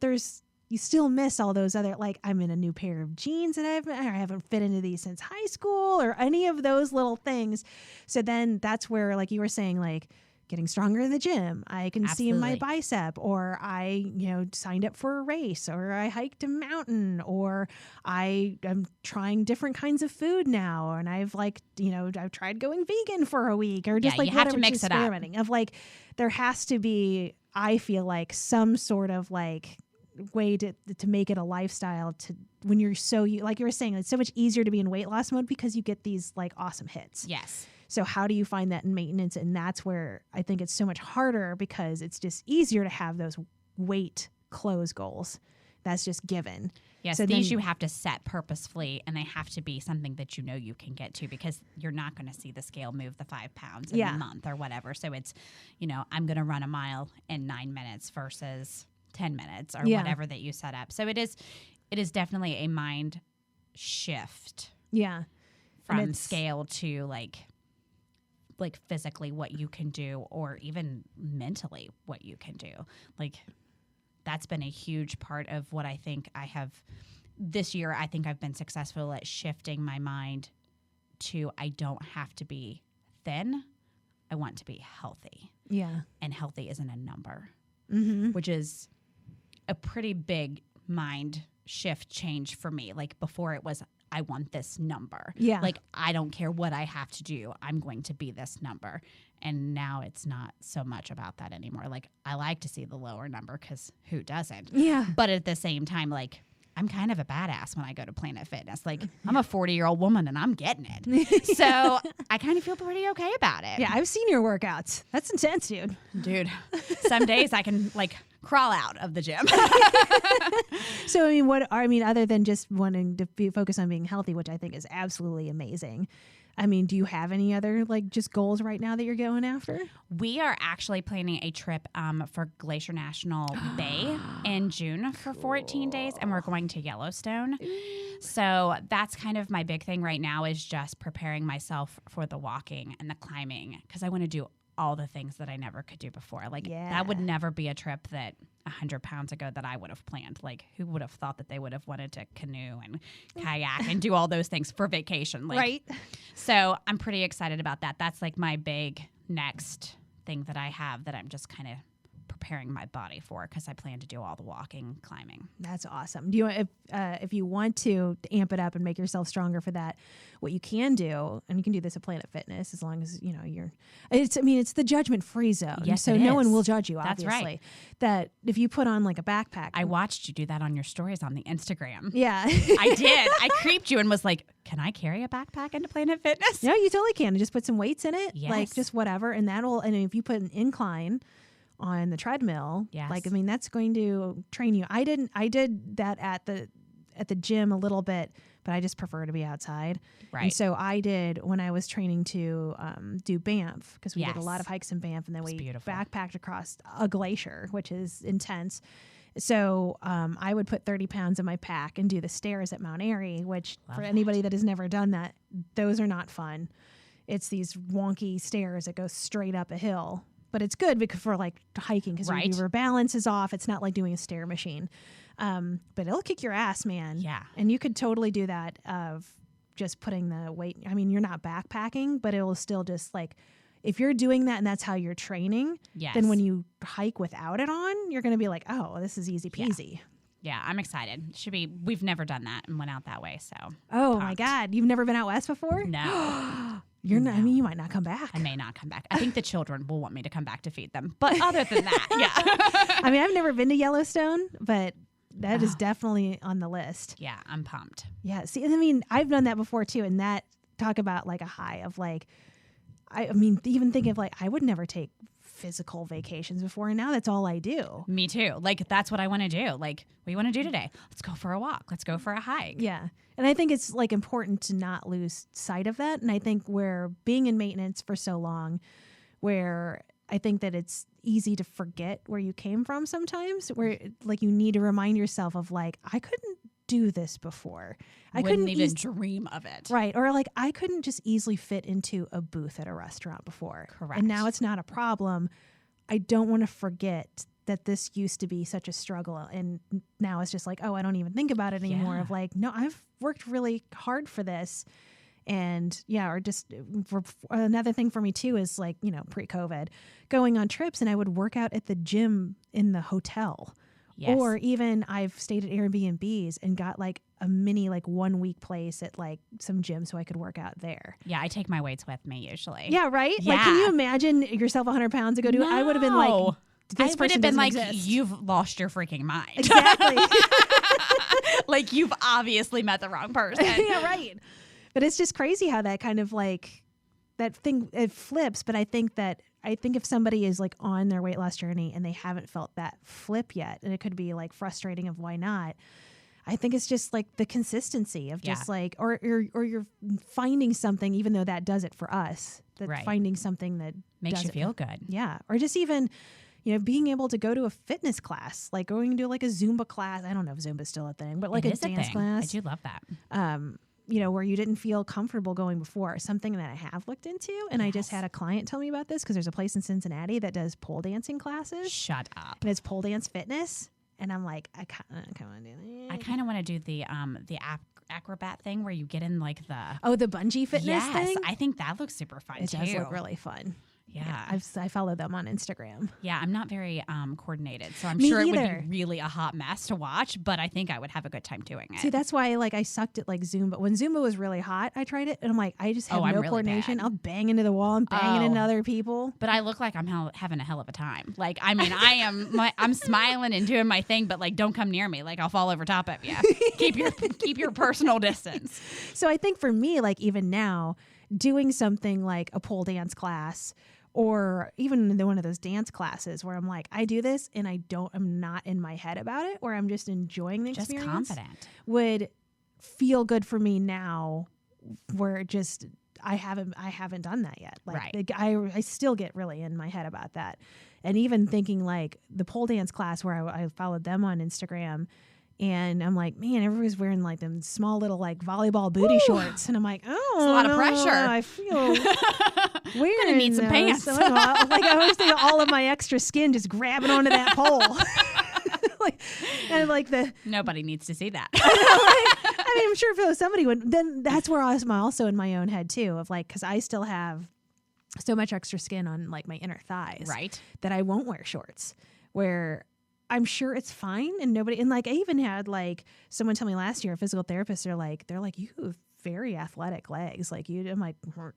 you still miss all those other, like, I'm in a new pair of jeans that I haven't fit into these since high school, or any of those little things. So then that's where, like you were saying, like, getting stronger in the gym. I can see my Absolutely. bicep, or I, signed up for a race, or I hiked a mountain, or I'm trying different kinds of food now. And I've I've tried going vegan for a week, or just Yeah, like you have to whatever, mix just it up. experimenting of like, there has to be, I feel like, some sort of like way to make it a lifestyle to when you're like you were saying, it's so much easier to be in weight loss mode because you get these like awesome hits. Yes. So how do you find that in maintenance? And that's where I think it's so much harder, because it's just easier to have those weight close goals. That's just given. Yes, So these then- you have to set purposefully, and they have to be something that you know you can get to, because you're not going to see the scale move the 5 pounds in Yeah. a month or whatever. So it's, I'm going to run a mile in 9 minutes versus 10 minutes or Yeah. whatever that you set up. So it is definitely a mind shift Yeah. And from it's- scale to like physically what you can do, or even mentally what you can do. Like, that's been a huge part of what I think I have this year. I think I've been successful at shifting my mind to, I don't have to be thin. I want to be healthy. Yeah. And healthy isn't a number, Mm-hmm. which is a pretty big mind shift change for me. Like, before it was, I want this number. Yeah. Like, I don't care what I have to do. I'm going to be this number. And now it's not so much about that anymore. Like, I like to see the lower number, because who doesn't? Yeah. But at the same time, like, I'm kind of a badass when I go to Planet Fitness. Like, I'm a 40-year-old woman and I'm getting it. So I kind of feel pretty okay about it. Yeah. I've seen your workouts. That's intense, dude. Dude, some days I can like crawl out of the gym. So, other than just wanting to focus on being healthy, which I think is absolutely amazing. Do you have any other like just goals right now that you're going after? We are actually planning a trip for Glacier National Bay in June for 14 days, and we're going to Yellowstone. So that's kind of my big thing right now, is just preparing myself for the walking and the climbing, because I want to do all the things that I never could do before. Like, that would never be a trip that 100 pounds ago that I would have planned. Like, who would have thought that they would have wanted to canoe and kayak and do all those things for vacation? Like, Right. So I'm pretty excited about that. That's like my big next thing that I have that I'm just kind of preparing my body for, because I plan to do all the walking, climbing. That's awesome. Do you if you want to amp it up and make yourself stronger for that, what you can do, and you can do this at Planet Fitness, as long as you're. It's the judgment-free zone. Yes, so it no one is. will judge you. That's Obviously, right. That if you put on like a backpack, I watched you do that on your stories on the Instagram. yeah, I did. I creeped you and was like, can I carry a backpack into Planet Fitness? no, you totally can. Just put some weights in it, Yes. like just whatever, and and if you put an incline on the treadmill, Yes. that's going to train you. I did that at at the gym a little bit, but I just prefer to be outside. Right. And so I did when I was training to do Banff, because we did a Yes. lot of hikes in Banff, and then we beautiful. backpacked across a glacier, which is intense. So I would put 30 pounds in my pack and do the stairs at Mount Airy, which for anybody that has never done that, those are not fun. It's these wonky stairs that go straight up a hill. But it's good because for like hiking, because Right. your balance is off. It's not like doing a stair machine. But it'll kick your ass, man. Yeah. And you could totally do that of just putting the weight. I mean, you're not backpacking, but it will still just like, if you're doing that and that's how you're training, Yes. then when you hike without it on, you're going to be like, oh, this is easy peasy. Yeah, I'm excited. We've never done that and went out that way, so. Oh my pumped. God. You've never been out west before? No. You're not, I mean, you might not come back. I may not come back. I think the children will want me to come back to feed them. But other than that, yeah. I mean, I've never been to Yellowstone, but that is definitely on the list. Yeah, I'm pumped. Yeah. See, I mean, I've done that before too. And that, talk about like a high of like, I mean, even think of like, I would never take physical vacations before. And now that's all I do. Me too. Like, that's what I want to do. Like, what do you want to do today? Let's go for a walk. Let's go for a hike. Yeah. And I think it's like important to not lose sight of that. And I think we're being in maintenance for so long, where I think that it's easy to forget where you came from sometimes, where like you need to remind yourself of like, I couldn't do this before. I Wouldn't couldn't even dream of it. Right. Or like I couldn't just easily fit into a booth at a restaurant before. Correct. And now it's not a problem. I don't want to forget that this used to be such a struggle. And now it's just like, oh, I don't even think about it anymore. Yeah. Of like, no, I've worked really hard for this. And yeah, or just for another thing for me too is like, you know, pre-COVID, going on trips and I would work out at the gym in the hotel. Yes. Or even I've stayed at Airbnbs and got like a mini like 1 week place at like some gym so I could work out there. Yeah, I take my weights with me usually. Yeah, right? Like, can you imagine yourself 100 pounds ago? I would have been like, No. this I would person have been doesn't like, exist. you've lost your freaking mind. Exactly. Like, you've obviously met the wrong person. Yeah, right. But it's just crazy how that kind of like, that thing, it flips. But I think if somebody is like on their weight loss journey and they haven't felt that flip yet, and it could be like frustrating of why not, I think it's just like the consistency of just like, or you're finding something, even though that does it for us, that Right. finding something that Makes does you it feel for- good. Yeah. Or just even, you know, being able to go to a fitness class, like going to like a Zumba class. I don't know if Zumba's still a thing, but like It a is dance thing. class. I do love that. You know, where you didn't feel comfortable going before, something that I have looked into. And I just had a client tell me about this because there's a place in Cincinnati that does pole dancing classes. Shut up. And it's pole dance fitness. And I'm like, I kind of want to do that. I kind of want to do the acrobat thing where you get in like the Oh, the bungee fitness thing? I think that looks super fun It too. does look really fun. Yeah. I follow them on Instagram. Yeah, I'm not very coordinated, so I'm Me sure it either. would be really a hot mess to watch, but I think I would have a good time doing it. See, that's why like I sucked at like Zumba. When Zumba was really hot, I tried it and I'm like, I just have Oh, I'm no really coordination. bad. I'll bang into the wall and banging into Oh. other people. But I look like I'm having a hell of a time. Like, I mean, I'm smiling and doing my thing, but like, don't come near me. Like, I'll fall over top of you. keep your personal distance. So I think for me, like even now, doing something like a pole dance class or even one of those dance classes where I'm like, I do this and I'm not in my head about it, or I'm just enjoying the Just experience, confident. would feel good for me now, where just I haven't done that yet. Right. Like I still get really in my head about that. And even thinking like the pole dance class where I followed them on Instagram, and I'm like, man, everybody's wearing like them small little like volleyball booty shorts. And I'm like, oh, It's a lot of pressure. I feel weird. Gonna need some pants. So, like I always think of all of my extra skin just grabbing onto that pole. Like, and like Nobody needs to see that. I mean, I'm sure if somebody would, then that's where I'm also in my own head too, of like, because I still have so much extra skin on like my inner thighs, Right. that I won't wear shorts, where I'm sure it's fine. And nobody, and like I even had like someone tell me last year, a physical therapist, they're like, you have very athletic legs. Like you, I'm like,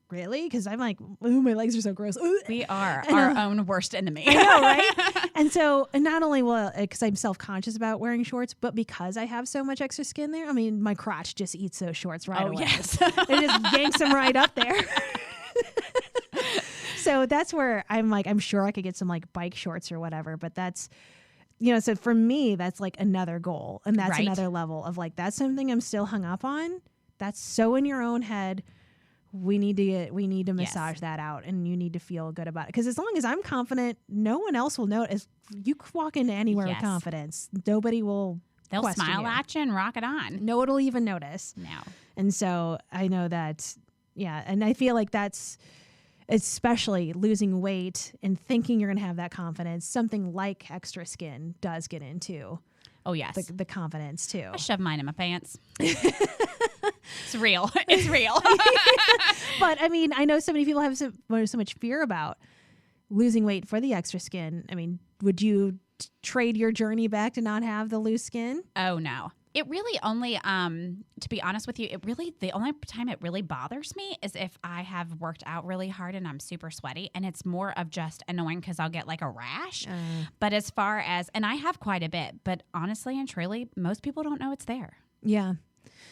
really? Because I'm like, ooh, my legs are so gross. Ooh. We are And, our own worst enemy. I know, right? And so, and not only because I'm self-conscious about wearing shorts, but because I have so much extra skin there, I mean, my crotch just eats those shorts right away. Yes. It just yanks them right up there. So that's where I'm like, I'm sure I could get some like bike shorts or whatever, but that's so for me, that's like another goal. And that's Right. another level of like, that's something I'm still hung up on. That's so in your own head. We need to massage that out, and you need to feel good about it. Because as long as I'm confident, no one else will know. As you walk into anywhere with confidence, nobody will. They'll question smile you. at you and rock it on. No one will even notice. No. And so I know that, and I feel like that's especially losing weight and thinking you're going to have that confidence. Something like Extra Skin does get into. Oh, yes. The confidence too. I shove mine in my pants. It's real. It's real. But I mean, I know so many people have so much fear about losing weight for the Extra Skin. I mean, would you trade your journey back to not have the loose skin? Oh, no. It really only, to be honest with you, the only time it really bothers me is if I have worked out really hard and I'm super sweaty, and it's more of just annoying because I'll get like a rash. But as far as, and I have quite a bit, but honestly and truly, most people don't know it's there. Yeah.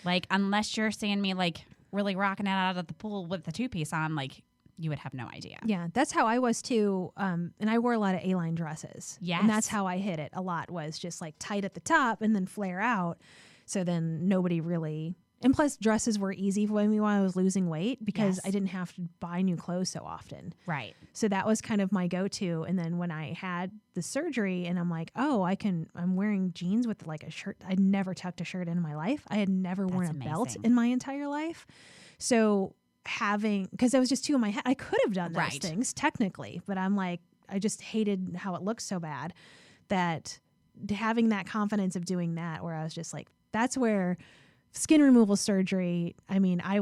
Like, unless you're seeing me like really rocking it out of the pool with the 2-piece on, like, you would have no idea. Yeah, that's how I was too. And I wore a lot of A-line dresses. Yes. And that's how I hit it a lot, was just like tight at the top and then flare out. So then nobody really, and plus dresses were easy for me while I was losing weight because I didn't have to buy new clothes so often. Right. So that was kind of my go-to. And then when I had the surgery and I'm like, oh, I'm wearing jeans with like a shirt. I'd never tucked a shirt in my life. I had never worn a belt in my entire life. So because I was just too in my head, I could have done those things technically, but I'm like, I just hated how it looked so bad that having that confidence of doing that, where I was just like, that's where skin removal surgery, I mean, I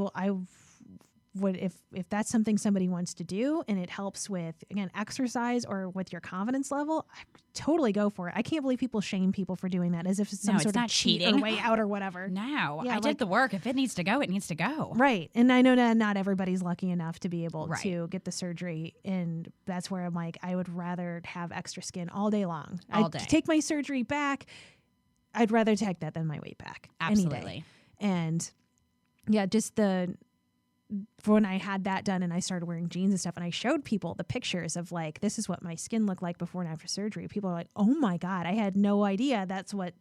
would, if that's something somebody wants to do and it helps with, again, exercise or with your confidence level, I totally go for it. I can't believe people shame people for doing that as if it's some sort of cheating or way out or whatever. No, I did the work. If it needs to go, it needs to go. Right. And I know that not everybody's lucky enough to be able to get the surgery. And that's where I'm like, I would rather have Extra Skin all day long. All day. Take my surgery back. I'd rather take that than my weight back. Absolutely. Any day. And yeah, just for when I had that done and I started wearing jeans and stuff, and I showed people the pictures of like, this is what my skin looked like before and after surgery. People are like, oh my God, I had no idea that's what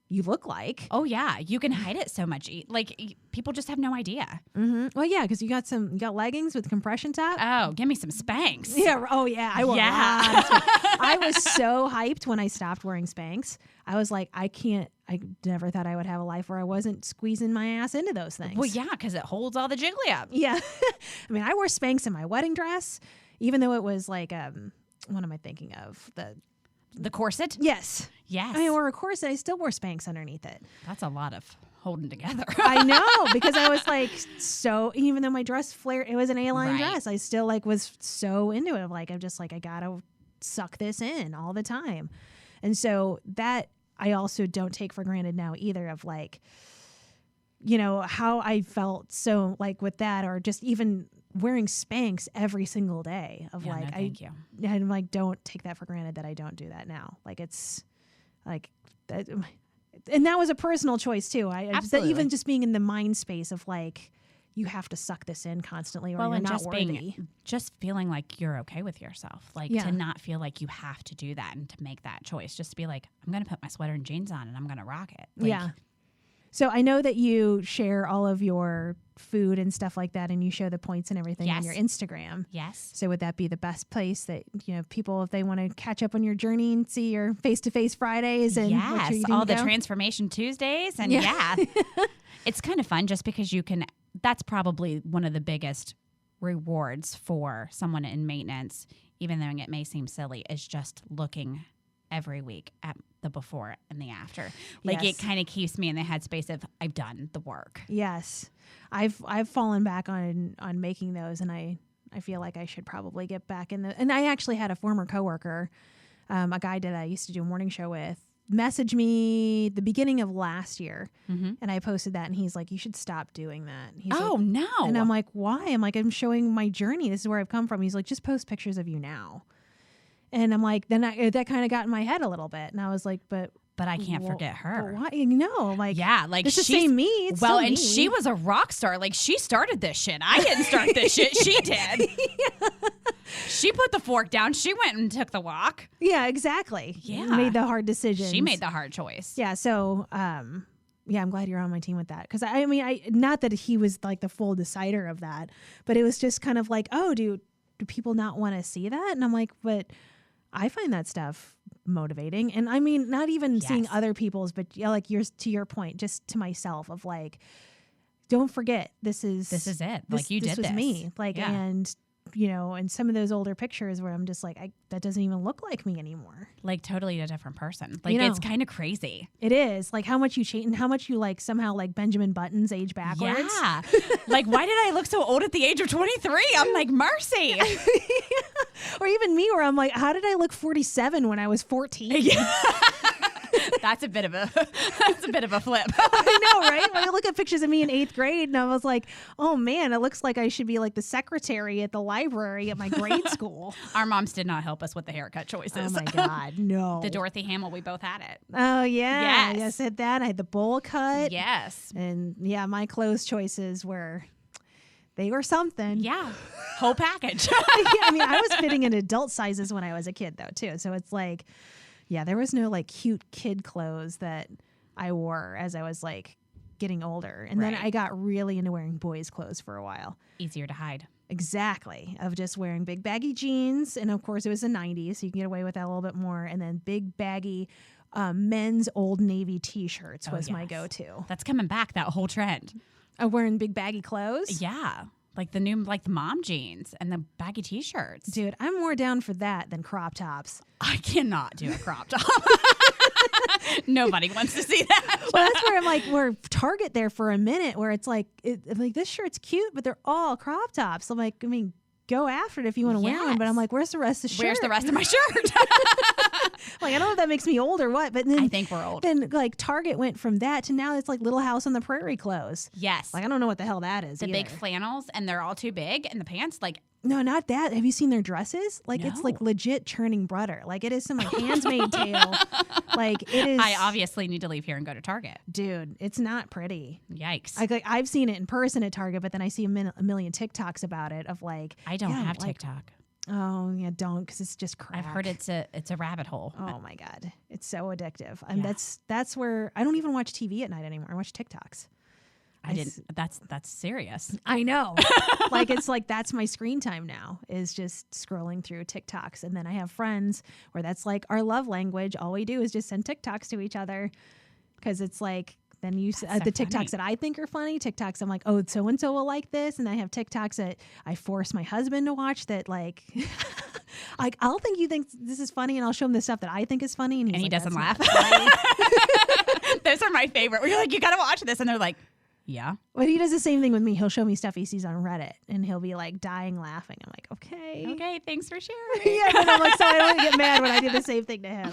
you look like. Oh yeah, you can hide it so much. Like, people just have no idea. Mm-hmm. Well, yeah, because you got leggings with compression top. Oh, give me some Spanx. Yeah. Oh yeah, I wore. Yeah. I was so hyped when I stopped wearing Spanx. I was like, I never thought I would have a life where I wasn't squeezing my ass into those things. Well, yeah, because it holds all the jiggly up. Yeah. I mean, I wore Spanx in my wedding dress, even though it was like, what am I thinking of? The corset? Yes. Yes. I wore a corset. I still wore Spanx underneath it. That's a lot of holding together. I know, because I was like, so even though my dress flared, it was an A-line dress, I still like was so into it. Like, I'm just like, I gotta suck this in all the time. And so that I also don't take for granted now either, of like, how I felt so like with that, or just even wearing Spanx every single day of I'm like, don't take that for granted that I don't do that now. Like, it's like that. And that was a personal choice too. Absolutely. Even just being in the mind space of like, you have to suck this in constantly or you're not worthy. Just feeling like you're okay with yourself. Like, to not feel like you have to do that and to make that choice. Just to be like, I'm going to put my sweater and jeans on and I'm going to rock it. Like, yeah. So I know that you share all of your food and stuff like that, and you show the points and everything on your Instagram. Yes. So would that be the best place that, people, if they want to catch up on your journey and see your face-to-face Fridays and what you're eating all the Transformation Tuesdays. And it's kind of fun just because that's probably one of the biggest rewards for someone in maintenance, even though it may seem silly, is just looking every week at the before and the after. Like, it kind of keeps me in the headspace of, I've done the work. Yes. I've fallen back on making those, and I feel like I should probably get back in and I actually had a former coworker, a guy that I used to do a morning show with, message me the beginning of last year, and I posted that, and he's like, you should stop doing that. He's like, no. And I'm like, why? I'm like, I'm showing my journey. This is where I've come from. He's like, just post pictures of you now. And I'm like, then that kind of got in my head a little bit. And I was like, but But I can't forget But her. why? No, like Yeah, like it's the she's- same me. It's well, still and me. she was a rock star. Like she started this shit. I didn't start this shit. She did. She put the fork down. She went and took the walk. Yeah, exactly. Yeah. Made the hard decisions. She made the hard choice. Yeah. So, yeah, I'm glad you're on my team with that. Because I mean, not that he was like the full decider of that, but it was just kind of like, oh, do people not want to see that? And I'm like, but I find that stuff motivating. And I mean, not even seeing other people's, but yeah, like yours, to your point, just to myself of like, don't forget, this is it. Like you did this was this. me. Like, Yeah. and you know, and some of those older pictures where I'm just like, that doesn't even look like me anymore. Like totally a different person. Like You know. it's kind of crazy. It is like how much you change and how much you like somehow like Benjamin Button's age backwards. Yeah. Like why did I look so old at the age of 23? I'm like, mercy. Or even me where I'm like, how did I look 47 when I was 14? That's a bit of a flip. I know, right? When I look at pictures of me in 8th grade and I was like, oh man, it looks like I should be like the secretary at the library at my grade school. Our moms did not help us with the haircut choices. Oh my God, no. The Dorothy Hamill, we both had it. Oh yeah. Yes. Yes, I had that. I had the bowl cut. Yes. And yeah, my clothes choices were, they were something. Yeah. Whole package. I mean, I was fitting in adult sizes when I was a kid though too. So it's like, yeah, there was no like cute kid clothes that I wore as I was like getting older. And then Right. I got really into wearing boys' clothes for a while. Easier to hide. Exactly. Of just wearing big baggy jeans. And of course it was the 90s, so you can get away with that a little bit more. And then big baggy men's Old Navy t-shirts was my yes. go-to. That's coming back, that whole trend. Wearing big baggy clothes. Yeah. Like the new, like the mom jeans and the baggy t-shirts. Dude, I'm more down for that than crop tops. I cannot do a crop top. Nobody wants to see that. Well, that's where I'm like, we're Target there for a minute where it's like, like this shirt's cute, but they're all crop tops. I'm like, I mean, go after it if you want to wear one. But I'm like, where's the rest of the shirt? Where's the rest of my shirt? Like, I don't know if that makes me old or what, but then I think we're old. Then like Target went from that to now it's like Little House on the Prairie clothes. Yes. Like, I don't know what the hell that is. The big either. flannels, and they're all too big, and the pants, like, No, not that. Have you seen their dresses? Like, it's like No. legit churning butter. Like, it is some like handmade tale. Like, it is. I obviously need to leave here and go to Target. Dude, it's not pretty. Yikes. I've seen it in person at Target, but then I see a million TikToks about it of like. I don't yeah, have like, TikTok. Oh yeah, don't, because it's just crap. I've heard it's a rabbit hole. Oh my God, it's so addictive. And Yeah. that's where I don't even watch TV at night anymore. I watch TikToks. I didn't. That's serious. I know. Like, it's like that's my screen time now, is just scrolling through TikToks. And then I have friends where that's like our love language. All we do is just send TikToks to each other, because it's like, then you so the TikToks funny. that I think are funny, TikToks I'm like, oh, so and so will like this. And I have TikToks that I force my husband to watch that like like, I'll think you think this is funny, and I'll show him the stuff that I think is funny, and, he's And he like, doesn't "That's laugh. not funny." Those are my favorite. Where you're like, you got to watch this. And they're like, yeah. But he does the same thing with me. He'll show me stuff he sees on Reddit, and he'll be like dying laughing. I'm like, okay. Okay, thanks for sharing. Yeah, and I'm like, so I don't get mad when I do the same thing to him.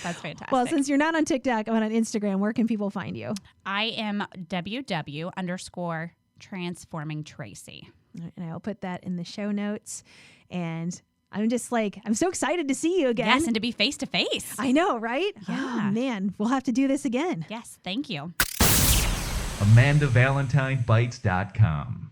That's fantastic. Well, since you're not on TikTok, I'm on Instagram. Where can people find you? I am WW_transforming Tracy. And I'll put that in the show notes. And I'm just like, I'm so excited to see you again. Yes, and to be face to face. I know, right? Yeah. Oh, man, we'll have to do this again. Yes, thank you. AmandaValentineBites.com.